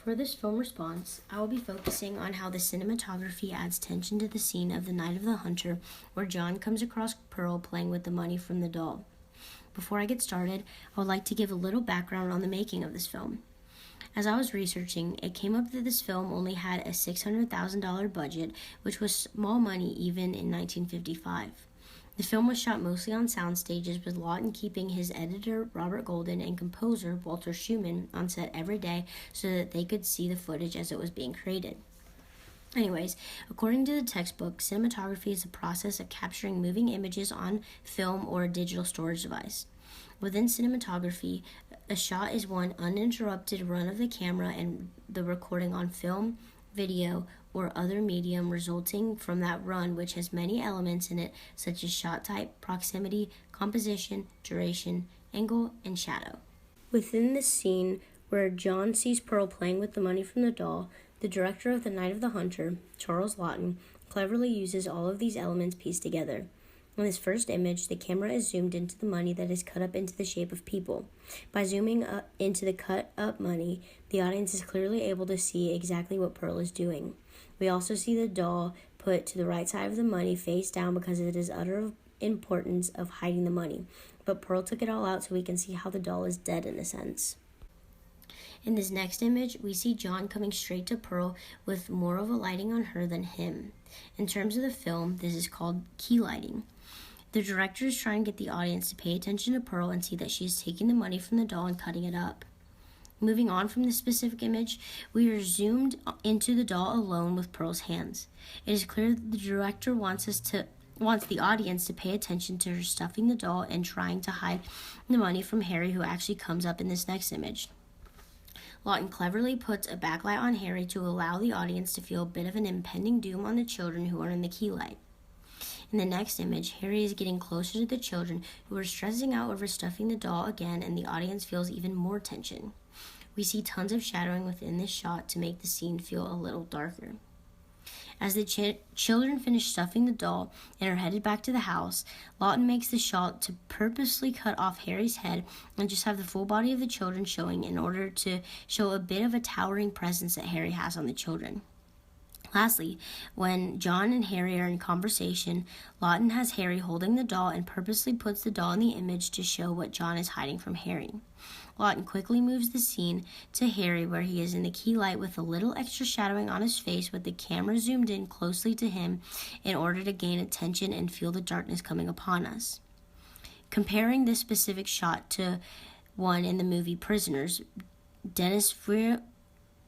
For this film response, I will be focusing on how the cinematography adds tension to the scene of The Night of the Hunter, where John comes across Pearl playing with the money from the doll. Before I get started, I would like to give a little background on the making of this film. As I was researching, it came up that this film only had a $600,000 budget, which was small money even in 1955. The film was shot mostly on sound stages, with Lawton keeping his editor, Robert Golden, and composer, Walter Schumann, on set every day so that they could see the footage as it was being created. Anyways, according to the textbook, cinematography is the process of capturing moving images on film or a digital storage device. Within cinematography, a shot is one uninterrupted run of the camera and the recording on film, video, or other medium resulting from that run, which has many elements in it, such as shot type, proximity, composition, duration, angle, and shadow. Within this scene, where John sees Pearl playing with the money from the doll, the director of The Night of the Hunter, Charles Lawton, cleverly uses all of these elements pieced together. In this first image, the camera is zoomed into the money that is cut up into the shape of people. By zooming up into the cut-up money, the audience is clearly able to see exactly what Pearl is doing. We also see the doll put to the right side of the money face down because it is utter importance of hiding the money. But Pearl took it all out so we can see how the doll is dead in a sense. In this next image, we see John coming straight to Pearl with more of a lighting on her than him. In terms of the film, this is called key lighting. The director is trying to get the audience to pay attention to Pearl and see that she is taking the money from the doll and cutting it up. Moving on from this specific image, we are zoomed into the doll alone with Pearl's hands. It is clear that the director wants the audience to pay attention to her stuffing the doll and trying to hide the money from Harry, who actually comes up in this next image. Lawton cleverly puts a backlight on Harry to allow the audience to feel a bit of an impending doom on the children who are in the key light. In the next image, Harry is getting closer to the children, who are stressing out over stuffing the doll again, and the audience feels even more tension. We see tons of shadowing within this shot to make the scene feel a little darker. As the children finish stuffing the doll and are headed back to the house, Lawton makes the shot to purposely cut off Harry's head and just have the full body of the children showing in order to show a bit of a towering presence that Harry has on the children. Lastly, when John and Harry are in conversation, Lawton has Harry holding the doll and purposely puts the doll in the image to show what John is hiding from Harry. Lawton quickly moves the scene to Harry, where he is in the key light with a little extra shadowing on his face, with the camera zoomed in closely to him in order to gain attention and feel the darkness coming upon us. Comparing this specific shot to one in the movie Prisoners, Denis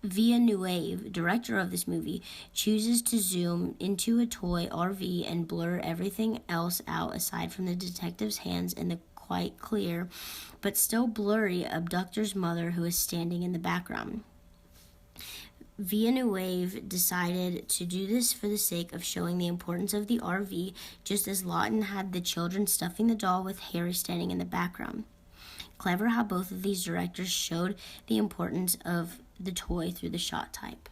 Villeneuve, director of this movie, chooses to zoom into a toy RV and blur everything else out aside from the detective's hands and the quite clear, but still blurry, abductor's mother who is standing in the background. Villeneuve decided to do this for the sake of showing the importance of the RV, just as Lawton had the children stuffing the doll with Harry standing in the background. Clever how both of these directors showed the importance of the toy through the shot type.